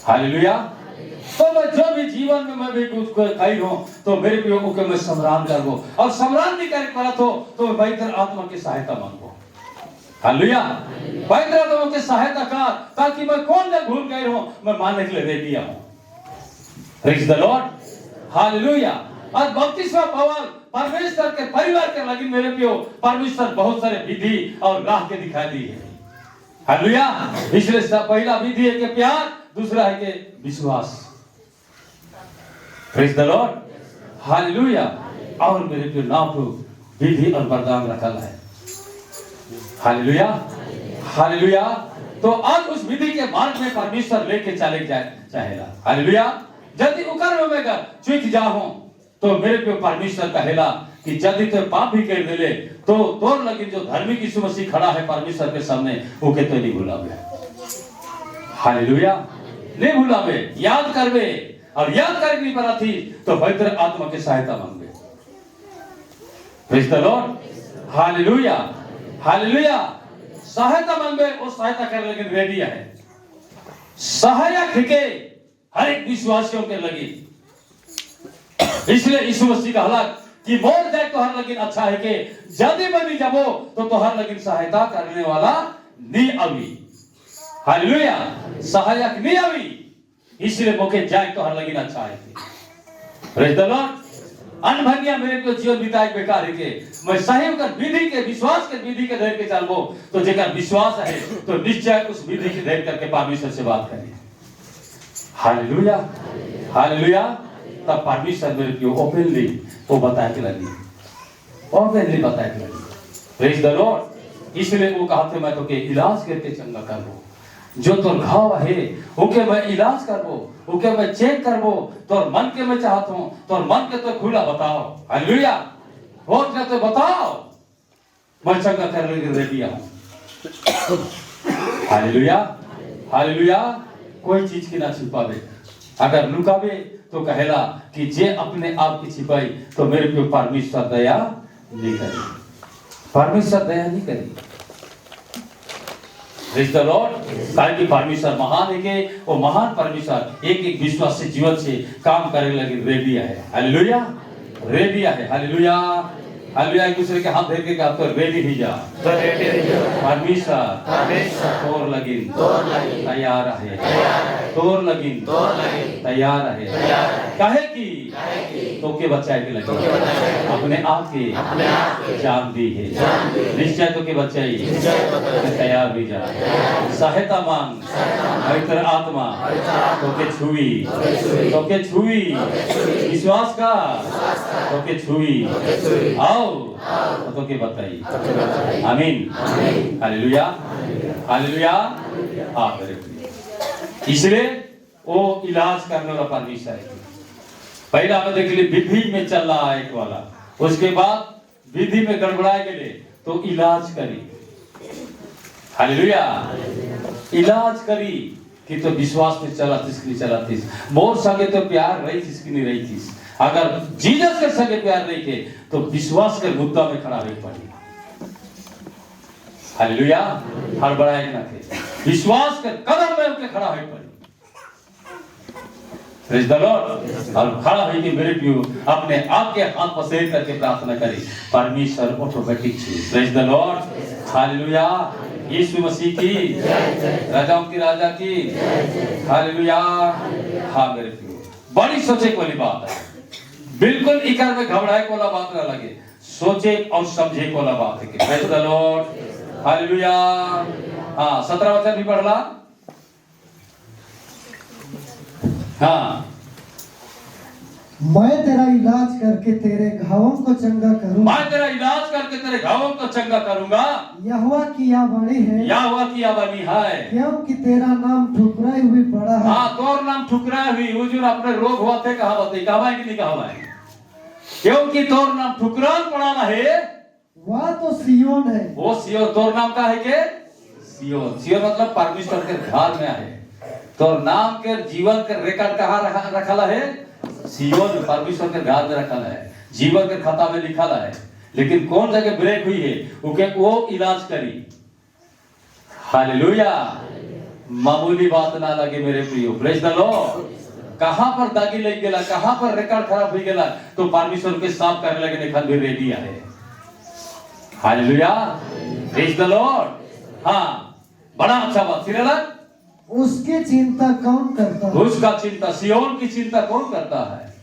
Hallelujah. तो मैं जो भी जीवन में मैं भी कुछ खाई हूं तो मेरे प्रभु के मैं सम्रान करूं, और सम्रान नहीं कर पा तो मैं पवित्र आत्मा की सहायता मांगू। हालेलुया। पवित्र आत्मा की सहायता कर, ताकि मैं कौन से भूल गए हूं मैं मानने के लिए रेडी हूं। Praise the lord. हालेलुया। और बपतिस्मा पवन परमेश्वर के परिवार के लगी मेरे प्यो परमेश्वर बहुत सारे विधि और राह के दिखाई दी है। हालेलुया। इसलिए पहला विधि है कि प्यार, दूसरा है कि विश्वास। Praise the lord. हालेलुया। और मेरे प्यो नाम को विधि और वरदान रखा है। हालेलुया। हालेलुया। तो आज उस विधि के मार्ग में परमेश्वर लेके चले जाए चाहेगा। हालेलुया। यदि उकर में मैं चूक जाऊं तो मेरे पे परमेश्वर कहेला कि यदि तो पाप भी कर देले तो तोर लगी जो धार्मिक यीशु मसीह खड़ा है परमेश्वर के सामने ओके तो नहीं भुलावे। हालेलुया। नहीं भुलावे, याद करवे, और याद करके नहीं पड़ा थी तो पवित्र आत्मा की सहायता मांगे। Praise the lord. Hallelujah. Hallelujah. सहायता मांगे, वो सहायता करने के रेडी है। सहायक के हर एक विश्वासियों के लगी। इसलिए यीशु मसीह का हलाक कि मोर जाए तो हर लगिन अच्छा है कि जल्दी बनी जाबो तो हर लगिन सहायता करने वाला नहीं अभी। हालेलुया। सहायक नहीं अभी, इसलिए मौके जाए तो हर लगिन अच्छा है। Praise the Lord. अनभनिया मेरे को जीवन बिताए बेकार है के मैं सही कर विधि के विश्वास के विधि के धैर्य के चलबो तो जेकर विश्वास है तो निश्चय उस विधि के धैर्य करके परमेश्वर से बात करिए। हालेलुया। हालेलुया। तब परमेश्वर मेरे को ओपनली वो बताए के लगी, ओपनली बताए के लगी। Praise the Lord. इसलिए वो कहा थे मैं तो के इलाज करके चंगा करबो, जो तोर घाव है ओके मैं इलाज करबो, ओके मैं चेक करबो, तोर मन के मैं चाहत हूं, तोर मन के तो खुला बताओ। हालेलुया। होठ के तो बताओ, मैं चंगा करने के रेडी हूं। हालेलुया। हालेलुया। कोई चीज की ना छिपावे, अगर लुकावे तो कहेला कि जे अपने आप की छिपाई तो मेरे पे परमेश्वर दया नहीं करी, परमेश्वर दया नहीं करी। Praise the Lord. कारण कि परमेश्वर महान है के वो महान परमेश्वर एक एक विश्वास से जीवन से काम करने लगे रेडी है। हालेलुया। रेडी है। हालेलुया। हालेलुया। एक दूसरे के हाथ धर के आप तो रेडी ही जा, परमेश्वर तोर लगिन तैयार है, तोर लगिन तैयार है। काहे की तो के बच्चाए के लगे अपने आप के जान दी है, निश्चय तो के बच्चाई तैयार भी जा। सहायता मांग, पवित्र आत्मा तो के छुई, तो के छुई, विश्वास का तो के छुई, आओ तो के बताई। आमीन। हालेलुया। हालेलुया। हाँ मेरे प्रिय, इसलिए वो इलाज करने वाला परमेश्वर है। पहला हमें देख लिए विधि में चल रहा है एक वाला, उसके बाद विधि में गड़बड़ाए गए तो इलाज करी। हालेलुया। इलाज करी कि तो विश्वास में चला थी, चला थी मोर संगे तो प्यार रही थी, इसकी नहीं रही थी। अगर जीसस के संगे प्यार नहीं थे तो विश्वास के मुद्दा में खड़ा रही पड़ी। हालेलुया। हड़बड़ाए ना थे, विश्वास के कदम में उनके खड़ा हुई पड़ी। Praise the Lord. और खड़ा हुई कि मेरे प्रियो अपने आप के हाथ पसेर करके प्रार्थना करी, परमेश्वर ऑटोमेटिक छुई। Praise the lord. हालेलुया। यीशु मसीह की, राजाओं की राजा की। हालेलुया। हाँ मेरे प्रियो, बड़ी सोचे वाली बात है, बिल्कुल इकर में घबराए को वाला बात ना लगे, सोचे और समझे को वाला बात है। Praise the lord. हालेलुया। हाँ 17 वचन भी पढ़ला। हाँ। मैं तेरा इलाज करके तेरे घावों को चंगा करूंगा, मैं तेरा इलाज करके तेरे घावों को चंगा करूंगा। यहोवा की यह वाणी है, यहोवा की यह वाणी है, क्योंकि तेरा नाम ठुकराई हुई पड़ा है। हाँ तोर नाम ठुकराई हुई, हुजूर अपने रोग हुआ थे कहा बताई, कहा कि नहीं कहा है, क्योंकि तोर नाम ठुकरान पड़ा ना है, वह तो सियोन है। वो सियोन, तोर नाम का है के सियोन। सियोन मतलब परमेश्वर के घर में है। तोर नाम के जीवन के रिकॉर्ड कहाँ रखा है, सियोन परमेश्वर के घर में रखा है, जीवन के खाता में लिखा है। लेकिन कौन जगह ब्रेक हुई है वो इलाज करी। हालेलुया। मामूली बात ना लगे मेरे प्रियो। Praise the Lord. कहां पर दागी लग गेला, कहां पर रिकॉर्ड खराब हो गेला, तो परमेश्वर के साफ करने लगे निखल भी रेडी है। हालेलुया। Praise the Lord. हाँ, बड़ा अच्छा बात। फिर अलग उसकी चिंता कौन करता है? उसका चिंता, सियोन की चिंता कौन करता है?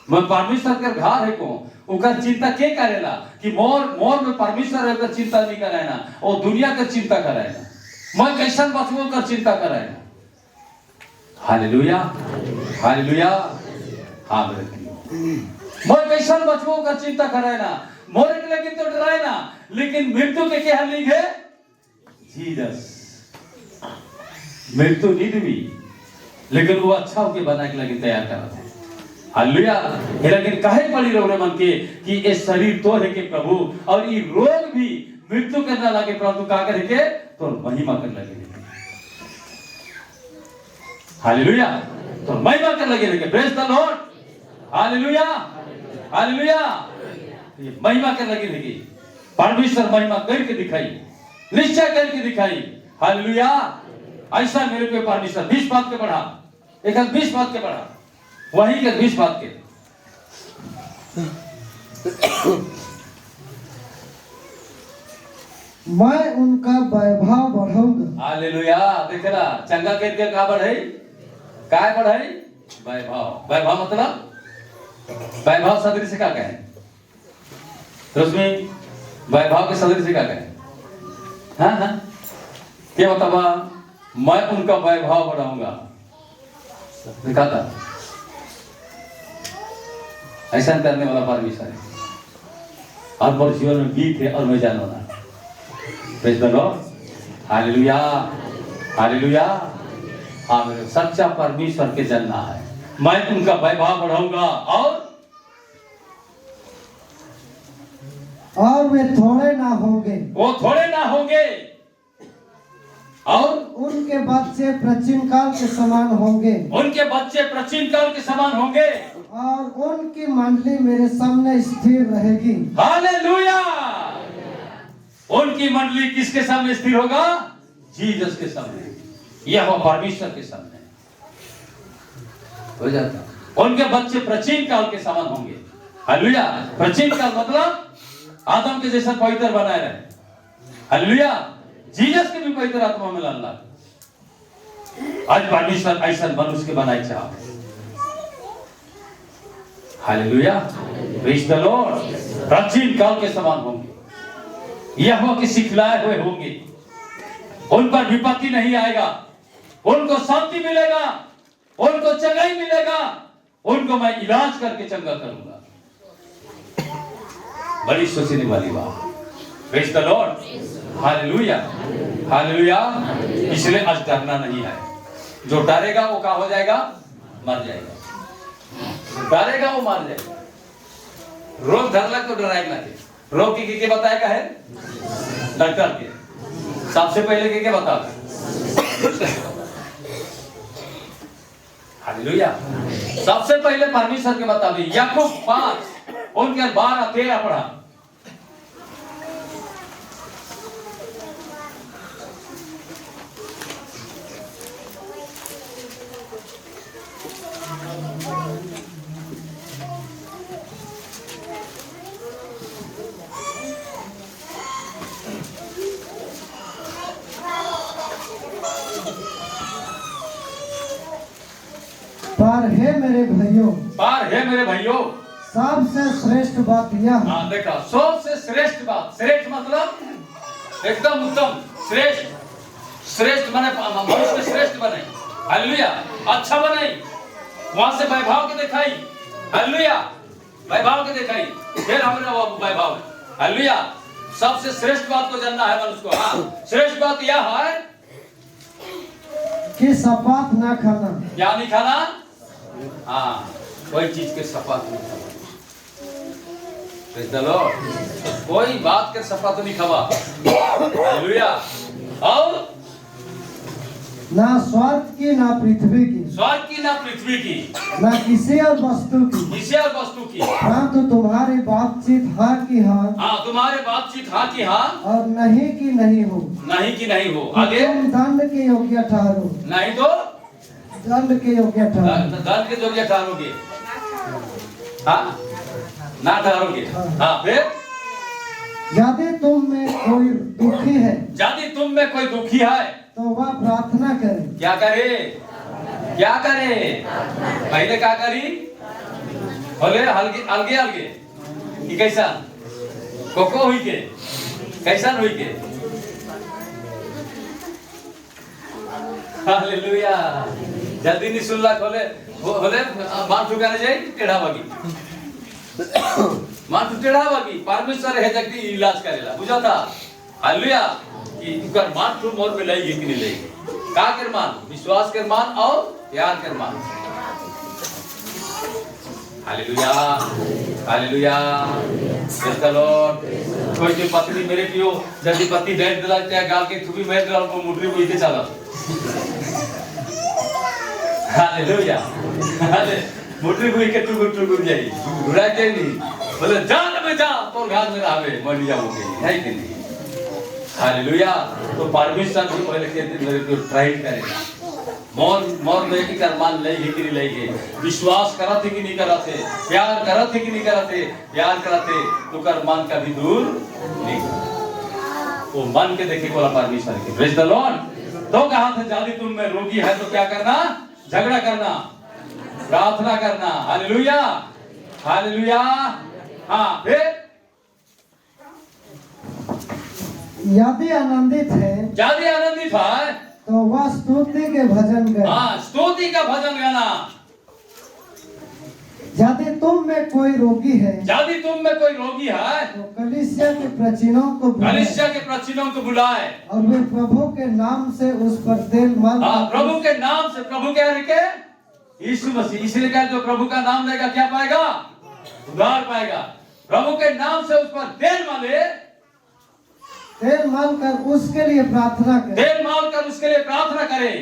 मैं परमेश्वर के घर है को उनका चिंता के करेला कि मोर में परमेश्वर है, उनका चिंता नहीं कराएना और दुनिया का चिंता कराएना। मैं कैसन बचबो कर चिंता कराएना। Hallelujah, hallelujah. हाँ मेरे प्रियो, मैं कैसन बचबो कर चिंता कराएना। मोरे के लेकिन तो डराए ना, लेकिन मृत्यु के क्या लिखे जीसस। मृत्यु नहीं भी, लेकिन वो अच्छा होके बना के लगे तैयार करा थे। हालेलुया। लेकिन काहे पड़ी रहो मन के कि ये शरीर तो है के प्रभु, और ये रोग भी मृत्यु करना लगे परंतु का करे के तो महिमा कर लगे। हालेलुया। तो महिमा कर लगे। Praise the lord. Hallelujah, hallelujah. ये महिमा कर लगे। परमेश्वर महिमा करके दिखाई, निश्चय करके दिखाई। हालेलुया। ऐसा मेरे पे परमेश्वर 20 बात के बढ़ा, एक 20 बात के बढ़ा, वही के 20 बात के। मैं उनका वैभव बढ़ाऊंगा। हालेलुया। देखला चंगा करके का बढ़ाई, काय बढ़ाई? वैभव। वैभव मतलब वैभव सदृश का कहे रश्मि, वैभव के सदृश का कहे। हाँ हाँ, क्या बतावा? मैं उनका वैभव बढ़ाऊंगा। देखा था ऐसा करने वाला परमेश्वर है, और मेरे जीवन में गीत है और मैं जानो ना। Praise the lord. Hallelujah, hallelujah. हाँ मेरे सच्चा परमेश्वर के जानना है। मैं उनका वैभव बढ़ाऊंगा और वे थोड़े ना होंगे, वो थोड़े ना होंगे, और उनके बच्चे प्राचीन काल के समान होंगे, उनके बच्चे प्राचीन काल के समान होंगे, और उनकी मंडली मेरे सामने स्थिर रहेगी। हालेलुया। उनकी मंडली किसके सामने स्थिर होगा? जीसस के सामने, यह परमेश्वर के सामने हो जाता। उनके बच्चे प्राचीन काल के समान होंगे। हालेलुया। प्राचीन काल मतलब आदम के जैसा पवित्र बनाए रहे। हालेलुया। जीसस के भी पवित्र आत्मा में लाना। आज परमेश्वर ऐसा मनुष्य के बनाए चाह। हालेलुया। Praise the Lord. प्राचीन काल के समान होंगे, यहोवा के सिखलाए हुए होंगे। उन पर विपत्ति नहीं आएगा, उनको शांति मिलेगा, उनको चंगाई मिलेगा, उनको मैं इलाज करके चंगा करूंगा। बड़ी सोचने वाली बात। Praise the lord. Hallelujah, hallelujah. इसलिए आज डरना नहीं है। जो डरेगा वो क्या हो जाएगा? मर जाएगा। डरेगा वो मर जाएगा। रोग डर लग तो डराएगा नहीं। रोग की बताएगा है डॉक्टर के। सबसे पहले क्या बताओ? हालेलुया। सबसे पहले परमेश्वर के बताओ। याकूब 5 उनके 12-13 पढ़ा। पर हे मेरे भाइयों, सबसे श्रेष्ठ बात यह। हाँ देखा, सबसे श्रेष्ठ बात। श्रेष्ठ मतलब एकदम उत्तम, श्रेष्ठ। श्रेष्ठ बने, मनुष्य श्रेष्ठ बने। हालेलुया। अच्छा बने, वहां से वैभव के दिखाई। हालेलुया। वैभव के दिखाई, फिर हमारा वो वैभव। हालेलुया। सबसे श्रेष्ठ बात को जानना है मनुष्य को। हाँ, श्रेष्ठ बात यह है कि सपाट ना खाना। क्या नहीं खाना? हाँ, कोई चीज के सपाट नहीं खाना। Praise the Lord. कोई बात के सपाट नहीं खावा। हालेलुया। और ना स्वार्थ की ना पृथ्वी की, स्वर्ग की ना पृथ्वी की, ना किसी और वस्तु की, किसी और वस्तु की। परंतु तुम्हारी बातचीत हाँ की हाँ हाँ, तुम्हारे बातचीत हाँ की हाँ, और नहीं की नहीं हो, नहीं की नहीं हो। कि आगे, तुम दंड के योग्य ठहरो, नहीं तो दंड के योग्य ठहरो। दंड के योग्य ठहरोगे। हाँ, ना ठहरोगे। हाँ, फिर यदि तुम में कोई दुखी है यदि तुम में कोई दुखी है तो वह प्रार्थना करे। क्या करे? क्या करे? पहले क्या करी? बोले अलगे अलगे अलगे कि कैसा कोको हुई के कैसा हुई के। हालेलुया। जल्दी नहीं सुनला खोले बोले मान ठुकाने जाए टेढ़ा बागी मान टेढ़ा बागी परमेश्वर है जगती इलाज करेला बुझा था। हालेलुया कि उकर मान ठु मोर में लई कि नहीं लई का कर मान विश्वास कर मान और प्यार कर मान। Hallelujah hallelujah praise the Lord. कोई की पत्नी मेरे पियो जल्दी पति बैठ दिला त्या गाल के थुबी मैं दिला को मुटरी बुझते चला। हालेलुया हाले मुटरी बुझ के टुकुर टुकुर जाई उड़ा के नहीं बोले जान में जा तो घाट में आवे मर जाओगे है कि नहीं। हालेलुया। तो परमेश्वर भी पहले के दिन मेरे को ट्राई करेगा मौन मौन में की करमान ले ही कि नहीं लेगे विश्वास करा थे कि नहीं करा थे प्यार करा थे कि नहीं करा थे प्यार करा थे तो करमान का भी दूर नहीं वो मन के देखे बोला परमेश्वर के प्रेज़ द लॉर्ड। तो कहा था यदि तुम में रोगी है तो क्या करना झगड़ा करना प्रार्थना करना। Hallelujah hallelujah. हाँ फिर यदि आनंदित है यदि आनंदित है तो वह स्तुति के भजन गाए। हाँ स्तुति का भजन गाना। यदि तुम में कोई रोगी है यदि तुम में कोई रोगी है तो कलीसिया के प्रचिनों को बुलाए कलीसिया के प्रचिनों को बुलाए और वे प्रभु के नाम से उस पर तेल मल हाँ प्रभु के नाम से प्रभु क्या लिखे यीशु मसीह इसलिए क्या जो प्रभु का नाम लेगा क्या पाएगा उद्धार पाएगा। प्रभु के नाम से उस पर तेल मले तेल मल कर उसके लिए प्रार्थना करे तेल माल कर उसके लिए प्रार्थना करे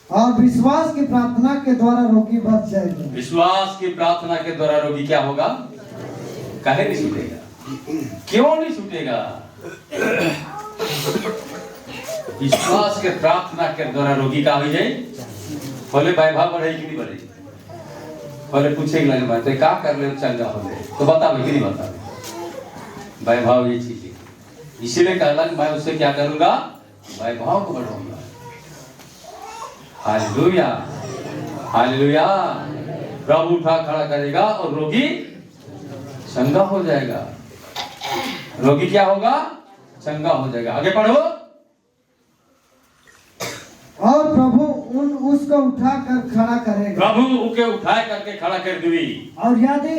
और विश्वास की प्रार्थना के द्वारा रोगी बच जाएगा। विश्वास की प्रार्थना के द्वारा रोगी क्या होगा काहे नहीं छूटेगा क्यों नहीं छूटेगा। विश्वास के प्रार्थना के द्वारा रोगी का हो जाए बोले वैभव बढ़े कि नहीं बढ़े बोले पूछे लगे भाई तो क्या कर ले चंगा हो जाए तो बताओ कि नहीं बताओ वैभव ये चीज है इसीलिए कहला मैं उससे क्या करूंगा वैभव को बढ़ाऊंगा। Hallelujah hallelujah. प्रभु उठा खड़ा करेगा और रोगी चंगा हो जाएगा। रोगी क्या होगा चंगा हो जाएगा। आगे पढ़ो। और प्रभु उसको उठा कर खड़ा करेगा। प्रभु उके उठाए करके खड़ा कर देवी। और यदि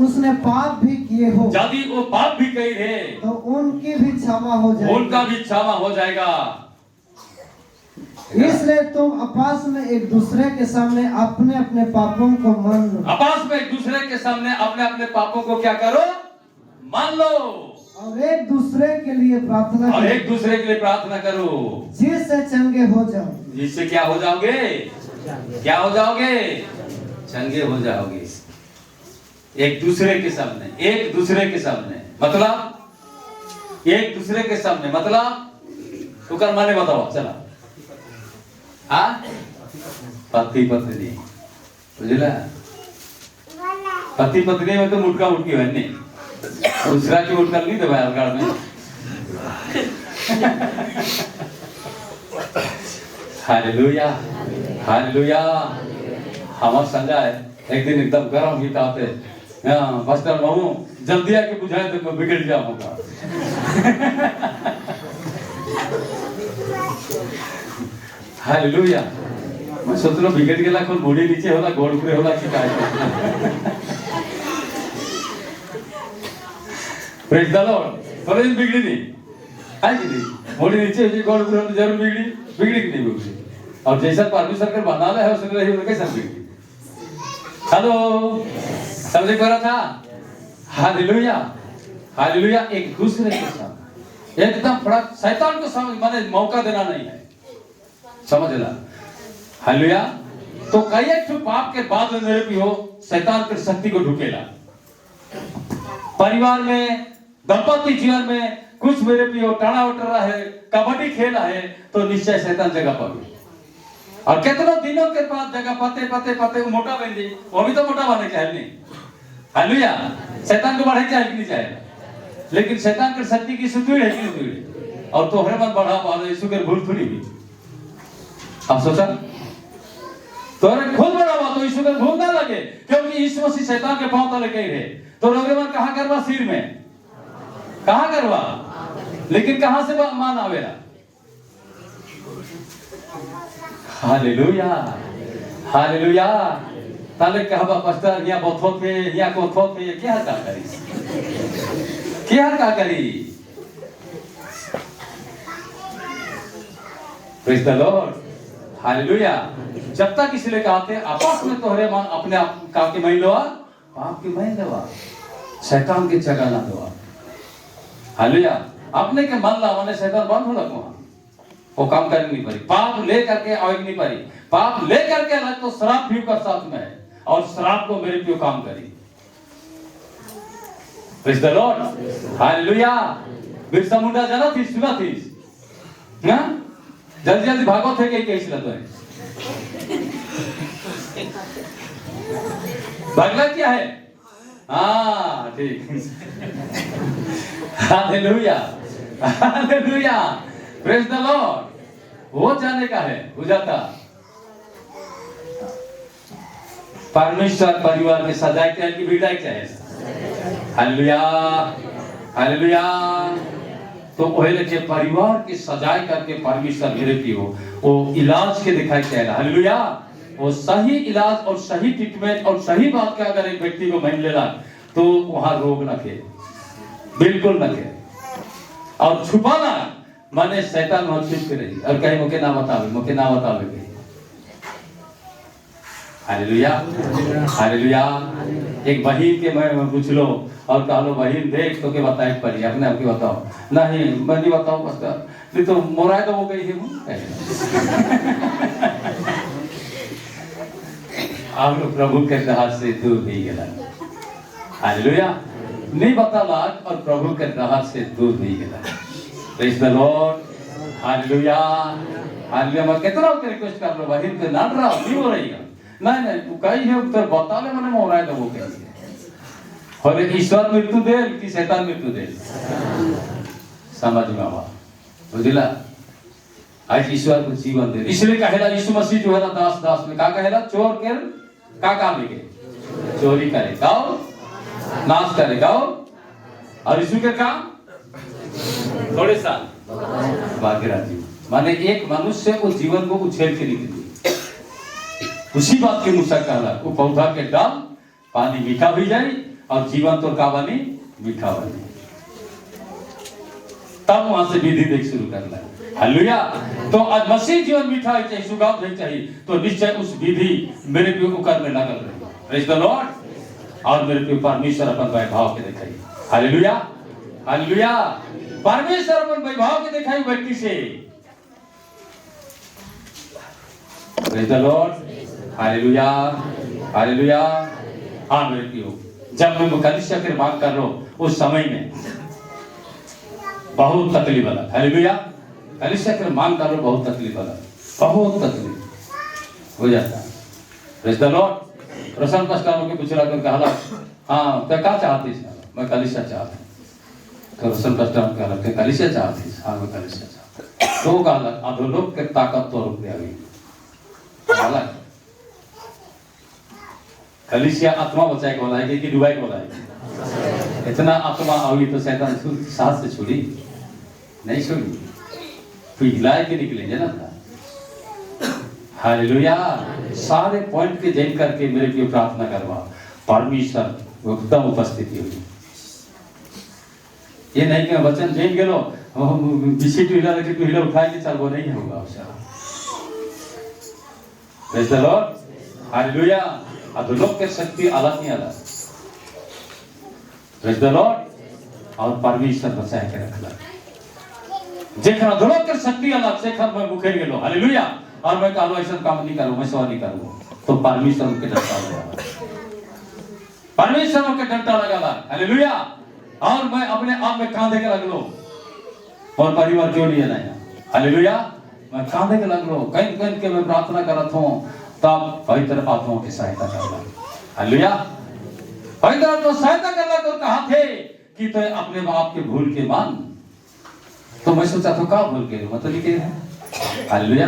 उसने पाप भी किए हो यदि वो पाप भी कही है तो उनकी भी क्षमा हो जाएगी। उनका भी क्षमा हो जाएगा। इसलिए तुम आपस में एक दूसरे के सामने अपने अपने पापों को मान लो। आपस में एक दूसरे के सामने अपने अपने पापों को क्या करो मान लो और एक दूसरे के लिए प्रार्थना और करो एक दूसरे के लिए प्रार्थना करो जिससे चंगे हो जाओ। जिससे क्या हो जाओगे क्या हो जाओगे चंगे हो जाओगे। एक दूसरे के सामने एक दूसरे के सामने मतलब एक दूसरे के सामने मतलब तो कर माने बताओ चला हाँ पति पत्नी बुझला पति पत्नी में तो मुटका मुटकी है नहीं दूसरा की मुटका नहीं दबाया अलगाड़ में। Hallelujah hallelujah. हमार संजा है एक दिन एकदम गर्म गीत आते मास्टर बाबू जल्दी आके बुझाए तो मैं बिगड़ जाऊंगा। हालेलुया। मैं सोच रहा बिगड़ गेला कोन बॉडी नीचे होला गोड़ ऊपर होला कि काय। Praise the Lord. थोड़े दिन बिगड़ी नहीं है कि नहीं बॉडी नीचे हो गोड़ ऊपर होला जरूर बिगड़ी कि नहीं बिगड़ी। और जैसा परमेश्वर कर बनाना है उसने रही उनके कैसा बिगड़ी। हेलो समझ पा रहा था। Hallelujah hallelujah. एक दूसरे के साथ एकदम बड़ा शैतान को समझ माने मौका देना नहीं है। समझला। हालेलुया। तो कई एक पाप के बाद में मेरे भी हो शैतान की शक्ति को ढुकेला। परिवार में, दाम्पत्य जीवन में कुछ मेरे भी हो टाणा उटरा है, कबड्डी खेला है, तो निश्चय शैतान जगह पावे। और कितनों दिनों के बाद जगह पाते पाते पाते मोटा बन जाए, वो भी तो मोटा बनने चाहिए नहीं। हालेलुया। शैतान को बढ़े चाहिए कि नहीं चाहिए, लेकिन शैतान की शक्ति की सुदूर है कि नहीं सुदूर, और तोहरे मत बढ़ा पाओ, यीशु के भूल थोड़ी हुई। अब सोचा तोहरे खुद बड़ा हुआ तो यीशु के भूल ना लगे, क्योंकि यीशु मसीह शैतान के पांव तले कहीं रहे। तो रोगे मन कहां करवा, सिर में कहां करवा, लेकिन कहां से मान आवेला। Hallelujah, hallelujah. ताले कहबा पास्टर या बोथो थे या कोथो थे, क्या का करी, क्या का करी। Praise the lord, hallelujah. जब तक इसलिए कहते आपस में तोहरे मन अपने आप का के नहीं लोआ, पाप के नहीं देवा, शैतान की जगह ना देवा। हालेलुया। अपने के मन ला माने शैतान बंद होला को, वो काम करनी नहीं पड़ी, पाप ले करके आवे नहीं पड़ी। पाप ले करके अलग तो श्राप भी कर साथ में है, और श्राप को मेरे पे काम करी। Praise the lord, hallelujah. Birsa Munda जाना थी, सुना थी ना, जल्दी जल्दी भागो थे कि कैसे लगता है। भागना क्या है, हाँ ठीक। Hallelujah, hallelujah. Praise the Lord. वो जाने का है, हो जाता परमेश्वर परिवार में सजाए के की विदाई क्या है। Hallelujah, hallelujah. तो पहले के परिवार की सजाए करके परमेश्वर मेरे की हो, वो इलाज के दिखाई क्या। हालेलुया। वो सही इलाज और सही ट्रीटमेंट और सही बात का अगर एक व्यक्ति को मान लेला तो वहां रोग न खे, बिल्कुल न खे। और छुपाना माने शैतान वहां छिप के रही और कहीं मुके ना बतावे, मुके ना बतावे। Hallelujah, hallelujah. एक बहिन के मैं पूछ लो और कह लो बहिन देख तो के बताए पड़ी, अपने आपके बताओ। नहीं मैं नहीं बताऊं पास्टर, नहीं तो मोराए तो वो गई है। आप लोग प्रभु के हाथ से दूर नहीं गया। हालेलुया। नहीं बताला और प्रभु के हाथ से दूर नहीं गया। Praise the lord, hallelujah, hallelujah. मैं कितना के रिक्वेस्ट कर लो बहिन के ना डरा, नहीं हो रही है। नहीं नहीं तू कही है तो बता ले, मैंने मोराए तो वो कैसे। और ईश्वर मृत्यु दे कि शैतान मृत्यु दे, समझ में आवा, बुझला। आज ईश्वर को जीवन दे, इसलिए कहेला यीशु मसीह जो है ना दास दास में का कहेला, चोर के का काम लेके चोरी करे गाओ, नाश करे गाओ, और यीशु के काम थोड़े सा बाकी राजी। माने एक मनुष्य उस जीवन को उछेल के निकली, उसी बात के मुसा कहला वो पौधा के डाल पानी मीठा भी जाए और जीवन तो का बनी मीठा बनी। तब वहां से विधि देख शुरू करना। हालेलुया। तो आज मसीह जीवन मीठा है चाहिए, सुगंध है चाहिए, तो निश्चय उस विधि मेरे पे ऊपर में लगल रही। Praise the Lord. और मेरे पे परमेश्वर अपन वैभव के दिखाई। Hallelujah, hallelujah. परमेश्वर अपन वैभव के दिखाई व्यक्ति से। Praise the lord, hallelujah, hallelujah. हाँ मेरे प्रियो, जब मैं कलीसिया की बात कर रहा हूँ उस समय में बहुत तकलीफ वाला। हालेलुया। कलीसिया की मांग कर रहा हूँ, बहुत तकलीफ वाला, बहुत तकलीफ हो जाता है। Praise the Lord. प्रसन्न पास्टर के पूछला कर कहला, हाँ तो क्या चाहती है, मैं कलीसिया चाहता हूँ। तो प्रसन्न पास्टर कहला कि कलीसिया चाहती है, हाँ मैं कलीसिया चाहता हूँ। तो कहला अधोलोक के ताकत तो रुक गया। कलीसिया आत्मा बचाए को लाएगी कि डुबाई को लाएगी। इतना आत्मा आई तो शैतान साथ से छोड़ी नहीं, छोड़ी पिघलाए के निकलेंगे ना। हालेलुया। सारे पॉइंट के जैन करके मेरे लिए प्रार्थना करवा, परमेश्वर एकदम उपस्थिति होगी। ये नहीं कि वचन जैन गेलो बिसी टुहिला लेके टुहिला उठाए के चल, वो नहीं होगा। Praise the lord, hallelujah. अधोलोक की शक्ति अलग नहीं अलग। Praise the Lord. और परमेश्वर बचाए के रखला। जेखन अधोलोक की शक्ति अलग से खन में मुखेर गेलो। हालेलुया। और मैं कहूँ ऐसा काम नहीं करूँ, मैं सेवा नहीं करूँ, तो परमेश्वर के डंडा लगा, परमेश्वर के डंडा लगा। हालेलुया। और मैं अपने आप में कांधे के लग लो, और परिवार क्यों नहीं है? हालेलुया। मैं कांधे के लग लो, कहीं कहीं के मैं प्रार्थना करत हूँ, तब पवित्र आत्मा की सहायता करना। हालेलुया। पवित्र आत्मा सहायता करना तो कहा थे कि तो अपने बाप के भूल के मान, तो मैं सोचा तो का भूल के मतलब लिखे हैं। हालेलुया।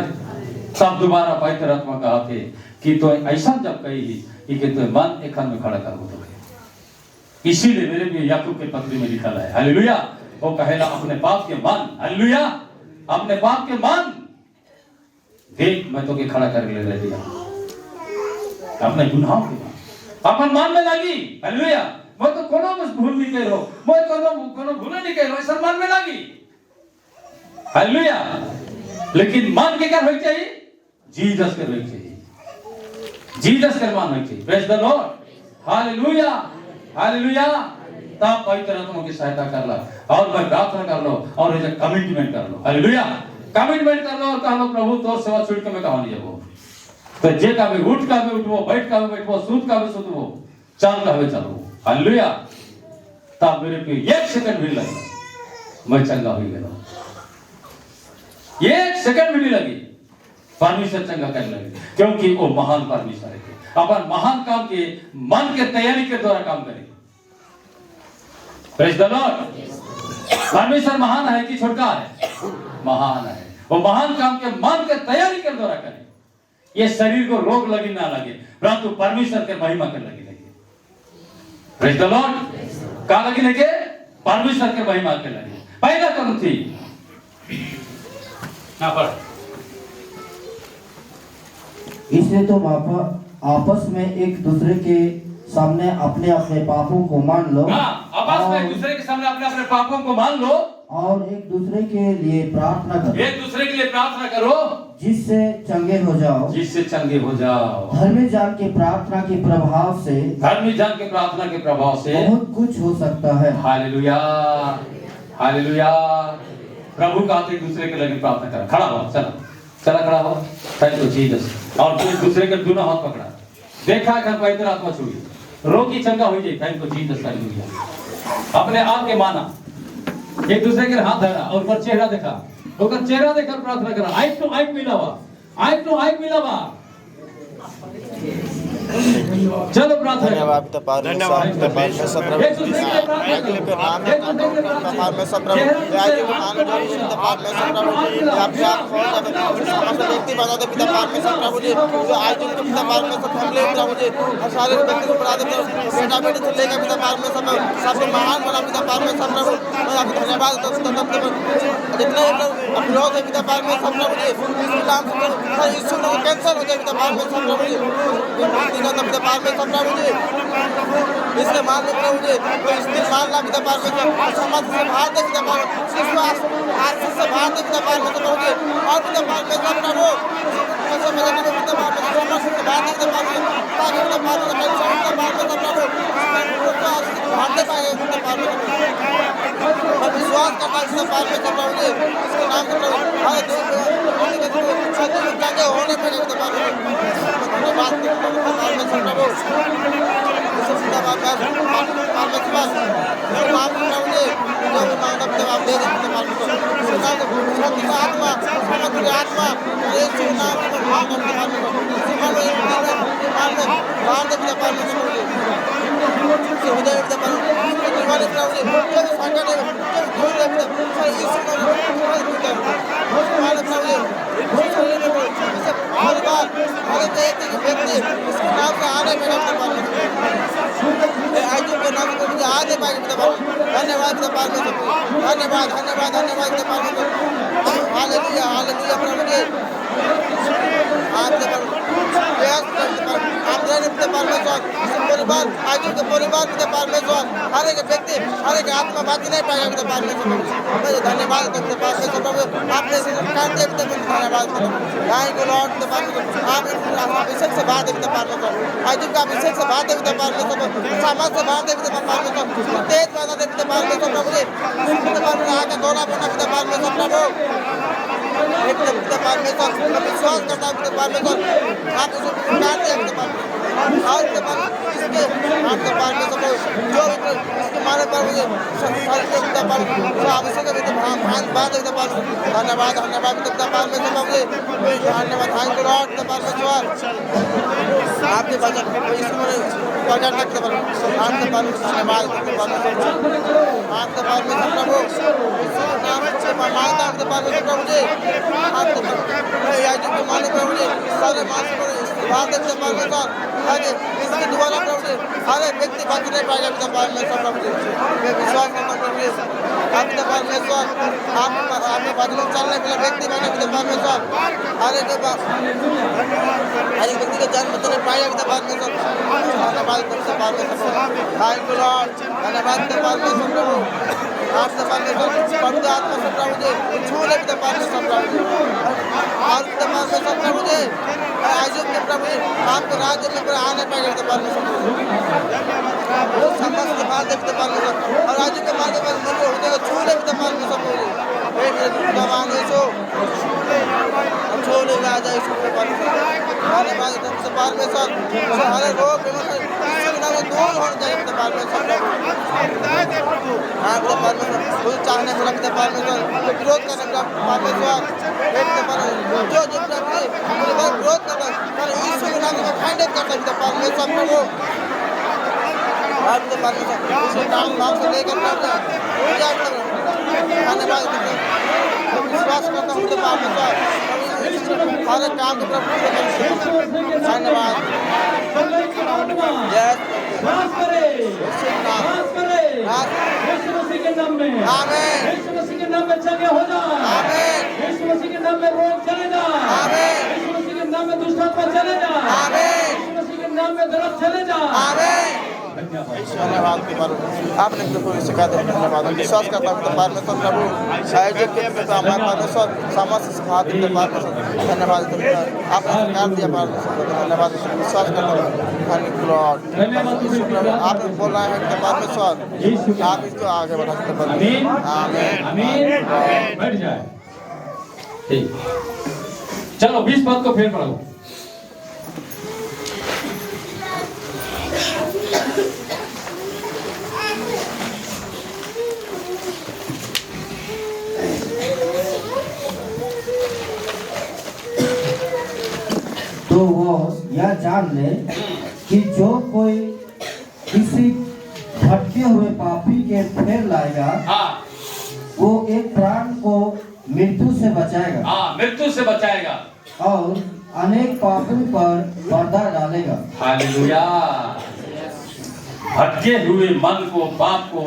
तब दोबारा पवित्र आत्मा कहा थे कि तो ऐसा जब कही कि तो मन एक में खड़ा कर दो, इसीलिए मेरे भी याकूब के पत्री में लिखा है। हालेलुया। वो कहेला अपने पाप के मान, हालेलुया, अपने पाप के मान देख, मैं तो के खड़ा कर ले दिया, अपने गुनाहों के मान अपन मान में लगी। हालेलुया। मैं तो कोनो बस भूल नहीं करो, मैं कोनो भूल नहीं करो, ऐसा मान में लगी। हालेलुया। लेकिन मान के क्या होना चाहिए? जीसस के होना चाहिए, जीसस के मान होना चाहिए। Praise the lord. Hallelujah, hallelujah. तब पवित्र आत्मा की सहायता कर ला, और मैं प्रार्थना कर लो, और ये कमिटमेंट कर लो। हालेलुया। कमिटमेंट कर लो और कह लो प्रभु तोर सेवा छूट के मैं कहां नहीं जाबो, तो जे का भी उठ का भी उठबो, बैठ का भी बैठबो, सूत का भी सूतबो, चल का भी चलबो। हालेलुया। तब मेरे पे 1 सेकंड भी लगा, मैं चंगा हो गया। 1 सेकंड भी नहीं लगी, परमेश्वर चंगा करने लगे, क्योंकि वो महान परमेश्वर है। अपन महान काम के मन के तैयारी के द्वारा काम करें। Praise the Lord. परमेश्वर महान है कि छोटा है? महान है। वो महान काम के मन के तैयारी के द्वारा करें। ये शरीर को रोग लगी ना लगे, परंतु परमेश्वर के महिमा के लगे। Praise the Lord. का लगी लगे? परमेश्वर के महिमा के लगे। पहला कौन थी? ना पर इसलिए तुम आपस में एक दूसरे के सामने अपने अपने पापों को मान लो। आपस में एक दूसरे के सामने अपने अपने पापों को मान लो, और एक दूसरे के लिए प्रार्थना करो, एक दूसरे के लिए प्रार्थना करो, जिससे चंगे हो जाओ, जिससे चंगे हो जाओ। धर्मी जान के प्रार्थना के प्रभाव से, धर्मी जान के प्रार्थना के प्रभाव से बहुत कुछ हो सकता है। Hallelujah, hallelujah. प्रभु का एक दूसरे के लिए प्रार्थना करा। खड़ा हो, चला चला, खड़ा हो। Thank you Jesus. और एक दूसरे के दोनों हाथ पकड़ा, देखा कर पवित्र आत्मा छुई, रोगी चंगा हो जाए। Thank you Jesus. हालेलुया। अपने आप के माना, एक दूसरे के हाथ धरा और ऊपर चेहरा देखा, ऊपर चेहरा देखकर प्रार्थना करा। आइक टू आइक मिलावा, आइक टू आइक मिलावा। चलो प्रार्थना। धन्यवाद पिता परमेश्वर, पिता परमेश्वर प्रभु एक दूसरे के प्रार्थना के नाम में पिता परमेश्वर प्रभु आज के मान जो पिता परमेश्वर प्रभु आप हो जाते समस्त व्यक्ति बना दे पिता परमेश्वर प्रभु जी, जो आज के पिता परमेश्वर फैमिली प्रभु जी, हर सारे व्यक्ति को बना दे बेटा बेटी से लेकर पिता परमेश्वर सबसे महान बना पिता परमेश्वर प्रभु। मैं आपको धन्यवाद देता हूं जितने विरोध है पिता परमेश्वर प्रभु जी, इस नाम से यीशु का कैंसर हो जाए पिता परमेश्वर प्रभु जी, पिता परमेश्वर प्रभु जी, इसके मान लो प्रभु जी, तो इसके मान ला पिता परमेश्वर समाज से बाहर दे पिता परमेश्वर, आरसी से बाहर दे पिता परमेश्वर प्रभु जी, और पिता परमेश्वर प्रभु कैसे मदद करो पिता परमेश्वर समाज से बाहर दे पिता परमेश्वर, ताकि पिता परमेश्वर प्रभु बाहर दे पाए पिता परमेश्वर। मैं विश्वास करता हूं पिता परमेश्वर प्रभु जी, इसके नाम से प्रभु हर जगह होने पे पिता परमेश्वर धन्यवाद पिता परमेश्वर प्रभु। पिता परमेश्वर माफ प्रभु जी, जो भी मांगता पिता आप दे दे पिता परमेश्वर। आत्मा समग्र आत्मा यीशु नाम में भाग पिता परमेश्वर बाहर दे पिता परमेश्वर से हो जाए पिता परमेश्वर दीवाने प्रभु जी, जो भी संकट है जो खोल दे पिता यीशु नाम में पिता हमारे प्रभु जी इसे हर बार हर एक व्यक्ति इसके नाम से आने पे पिता परमेश्वर आज के नाम से मुझे आने पाएंगे पिता परमेश्वर। धन्यवाद पिता परमेश्वर, धन्यवाद धन्यवाद धन्यवाद पिता परमेश्वर। हालेलुया हालेलुया प्रभु जी, आप पिता परमेश्वर परिवार आज के परिवार पिता परमेश्वर हर एक व्यक्ति हर एक आत्मा बाकी नहीं पाएगा पिता परमेश्वर। धन्यवाद पिता परमेश्वर प्रभु, आपने कांटे पिता धन्यवाद गाय को लौट पिता परमेश्वर, आप अभिषेक से बात पिता परमेश्वर, आज का अभिषेक से बात पिता परमेश्वर, सामर्थ से बात पिता परमेश्वर, तेज बना दे पिता परमेश्वर प्रभु जी, पिता परमेश्वर आके दोना बना पिता परमेश्वर प्रभु। एकदम पिता परमेश्वर मैं विश्वास करता हूँ पिता परमेश्वर आप इसे पुकार दिया पिता परमेश्वर आज पिता परमेश्वर इसके आप पिता परमेश्वर जो भी इसके मारे पर मुझे सारे पिता परमेश्वर आप इसे कभी धन्यवाद पिता परमेश्वर धन्यवाद पिता परमेश्वर मुझे धन्यवाद थैंक यू लॉर्ड पिता परमेश्वर आपके वचन इसमें प्रकट करते परमेश्वर आपके परमेश्वर धन्यवाद पिता परमेश्वर आपके परमेश्वर प्रभु इसके नाम से मानता हूँ पिता परमेश्वर प्रभु जी आपके आज के माने प्रभु जी सारे मानस पर बात पिता परमेश्वर आगे इसके द्वारा प्रभु जी हर एक व्यक्ति बच नहीं पाएगा पिता परमेश्वर प्रभु जी मैं विश्वास करता हूँ प्रभु जी आप पिता परमेश्वर आपके बादल चलने वाला व्यक्ति बने पिता परमेश्वर हर एक व्यक्ति का जन्म नहीं पाएगा पिता परमेश्वर धन्यवाद पिता परमेश्वर थैंक यू लॉर्ड धन्यवाद पिता परमेश्वर प्रभु आप पिता परमेश्वर पवित्र आत्मा से प्रभु जी छू ले पिता परमेश्वर प्रभु जी आज पिता परमेश्वर प्रभु जी आयुष के प्रभु जी आपके राज्य में आने पाएगा पिता परमेश्वर समस्त बात पिता परमेश्वर और राज्य के मार्ग पर मुझे होते छू ले पिता परमेश्वर प्रभु जी भगवान यीशु छोड़े राजा यीशु के परमेश्वर धन्यवाद पिता परमेश्वर हर रोग बीमारी दूर हो जाए पिता परमेश्वर हाँ पिता परमेश्वर खुद चाहने वाला पिता परमेश्वर विरोध करने वाला परमेश्वर जो जो विरोध करना यीशु के नाम में खंडित करता पिता परमेश्वर प्रभु हाँ पिता परमेश्वर उसे नाम से लेकर धन्यवाद विश्वास करता हूँ पिता परमेश्वर हर काम के प्रभु धन्यवाद आमीन यीशु मसीह के नाम में चंगे हो जाओ आमीन यीशु मसीह के नाम में रोग चले जाओ आमीन यीशु मसीह के नाम में दुष्ट आत्मा चले जाओ आमीन यीशु मसीह के नाम में दर्द चले जाओ आमीन धन्यवाद आपने प्रभु सिखा दिया धन्यवाद विश्वास करता हूँ परमेश्वर प्रभु आयोजक के हमारे परमेश्वर समस्त सिखा दिया परमेश्वर धन्यवाद आपने सिखा दिया परमेश्वर धन्यवाद विश्वास करता हूँ आपने बोल रहे हैं परमेश्वर आप इसको आगे बढ़ा सकते आमीन आमीन आमीन बैठ जाए ठीक चलो 20 पद को फिर पढ़ो तो वो यह जान ले कि जो कोई किसी भटके हुए पापी के फेर लाएगा हाँ वो एक प्राण को मृत्यु से बचाएगा हाँ मृत्यु से बचाएगा और अनेक पापों पर पर्दा डालेगा हालेलुया भटके हुए मन को पाप को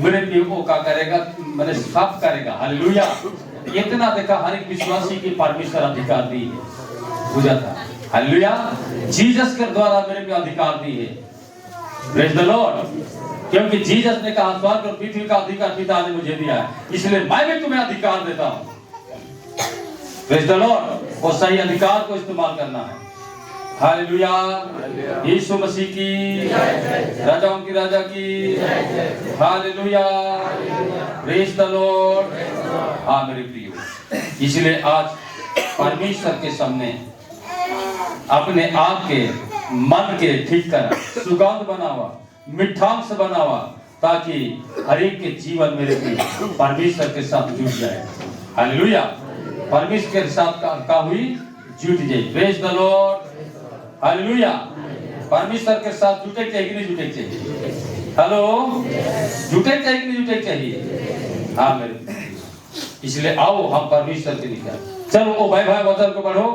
मृत्यु को का करेगा मैंने साफ करेगा हालेलुया इतना देखा हर एक विश्वासी की परमेश्वर अधिकार दी है बुझा था हालेलुया जीसस के द्वारा मेरे पे अधिकार दी है प्रेज द लॉर्ड क्योंकि जीसस ने कहा स्वर्ग और पृथ्वी का अधिकार पिता ने मुझे दिया है इसलिए मैं भी तुम्हें अधिकार देता हूं प्रेज द लॉर्ड और सही अधिकार को इस्तेमाल करना है हालेलुया यीशु मसीह की राजाओं की राजा की हालेलुया प्रेज द लॉर्ड हाँ मेरे प्रियो इसलिए आज परमेश्वर के सामने अपने आप के मन के ठीक कर सुगंध बनावा मिठास बनावा ताकि हर एक के जीवन मेरे प्रिय परमेश्वर के साथ जुड़ जाए हालेलुया परमेश्वर के साथ का हुई जुट जाए प्रेज द लॉर्ड हालेलुया परमेश्वर के साथ जुटे चाहिए कि नहीं जुटे चाहिए हेलो जुटे चाहिए कि नहीं जुटे चाहिए हाँ मेरे इसलिए आओ हम परमेश्वर के लिए चलो ओ भाई भाई वचन को पढ़ो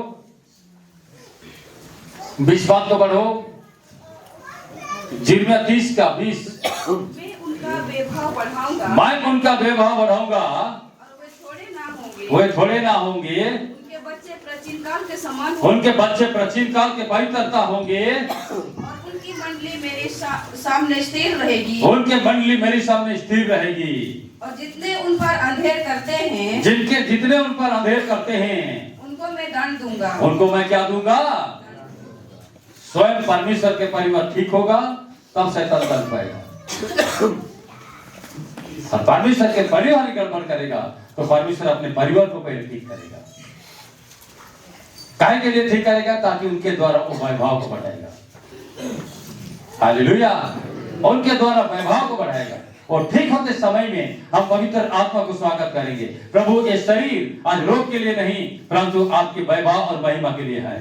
20 बात को पढ़ो जिर्मिया 30 का 20 मैं उनका वैभव बढ़ाऊंगा मैं उनका वैभव बढ़ाऊंगा और वे थोड़े ना होंगे वे थोड़े ना होंगे उनके बच्चे प्राचीन काल के समान उनके बच्चे प्राचीन काल के पवित्रता होंगे और उनकी मंडली मेरे सामने स्थिर रहेगी उनके मंडली मेरे सामने स्थिर रहेगी और जितने उन पर अंधेर करते हैं जितने उन पर अंधेर करते हैं उनको मैं दंड दूंगा उनको मैं क्या दूंगा स्वयं परमेश्वर के परिवार ठीक होगा तब शैतान बन पाएगा और परमेश्वर के परिवार गड़बड़ करेगा तो परमेश्वर अपने परिवार को पहले ठीक करेगा। काहे के लिए ठीक करेगा? ताकि उनके द्वारा वो वैभव को बढ़ाएगा। हालेलुया। उनके द्वारा वैभव को बढ़ाएगा। और ठीक होते समय में हम पवित्र आत्मा को स्वागत करेंगे। प्रभु ये शरीर आज रोग के लिए नहीं, परंतु आपके वैभव और महिमा के लिए है।